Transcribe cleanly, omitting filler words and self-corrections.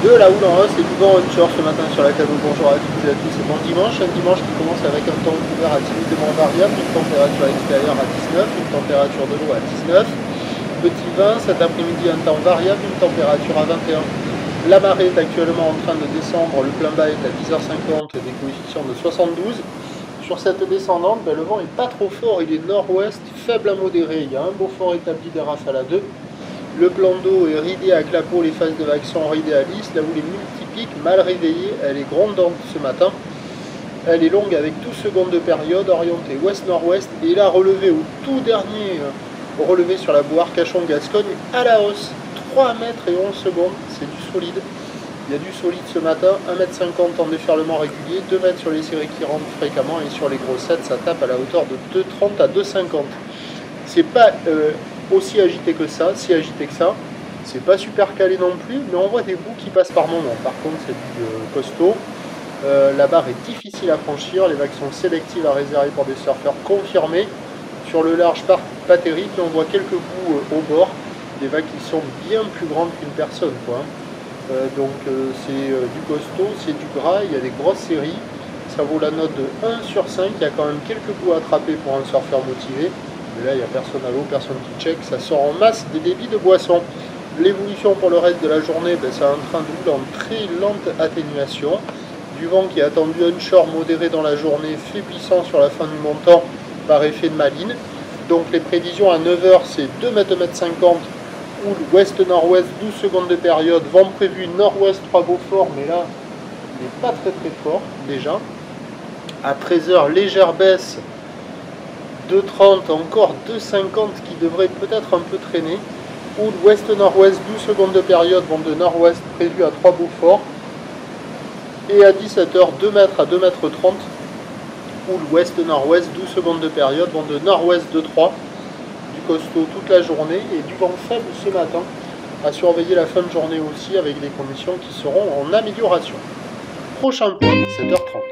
De la houle en hausse et du vent onshore ce matin sur la Cano. Bonjour à toutes et à tous. C'est bon dimanche, un dimanche qui commence avec un temps couvert à timidement variable, une température extérieure à 19, une température de l'eau à 19. Petit 20, cet après-midi un temps variable, une température à 21. La marée est actuellement en train de descendre, le plein bas est à 10h50, des coefficients de 72. Sur cette descendante, le vent n'est pas trop fort, il est nord-ouest, faible à modéré. Il y a un beau fort établi des rafales à 2. Le plan d'eau est ridé à clapot, les phases de vague sont ridées à lisse, la houle est multipique, mal réveillée, elle est grondante ce matin. Elle est longue avec 12 secondes de période, orientée ouest-nord-ouest, et là relevé au tout dernier relevé sur la boire Cachon-Gascogne à la hausse, 3 mètres et 11 secondes, c'est du solide. Il y a du solide ce matin, 1,50 m en déferlement régulier, 2 mètres sur les séries qui rentrent fréquemment, et sur les grossettes, ça tape à la hauteur de 2,30 à 2,50. C'est pas aussi agité que ça, si agité que ça. C'est pas super calé non plus, mais on voit des bouts qui passent par moment. Par contre, c'est du costaud. La barre est difficile à franchir, les vagues sont sélectives à réserver pour des surfeurs confirmés. Sur le large, pas terrible, mais on voit quelques bouts au bord, des vagues qui sont bien plus grandes qu'une personne, quoi. C'est du costaud, c'est du gras, il y a des grosses séries. Ça vaut la note de 1 sur 5, il y a quand même quelques bouts à attraper pour un surfeur motivé. Mais là, il n'y a personne à l'eau, personne qui check, ça sort en masse des débits de boissons. L'évolution pour le reste de la journée, c'est un train de houle en très lente atténuation. Du vent qui est attendu onshore modéré dans la journée, faiblissant sur la fin du montant par effet de maline. Donc les prévisions à 9 h, c'est 2 m, 2,50 m, houle ouest-nord-ouest, 12 secondes de période, vent prévu nord-ouest, 3 Beaufort, mais là, il n'est pas très fort déjà. À 13 h, légère baisse, 2,30, encore 2,50 qui devrait peut-être un peu traîner. Houle ouest-nord-ouest, 12 secondes de période, vent de nord-ouest prévu à 3 Beaufort. Et à 17 h, 2 mètres à 2,30 m, houle ouest-nord-ouest, 12 secondes de période, vent de nord-ouest de 3. Du costaud toute la journée et du vent faible ce matin. À surveiller la fin de journée aussi avec des conditions qui seront en amélioration. Prochain point, 7 h 30.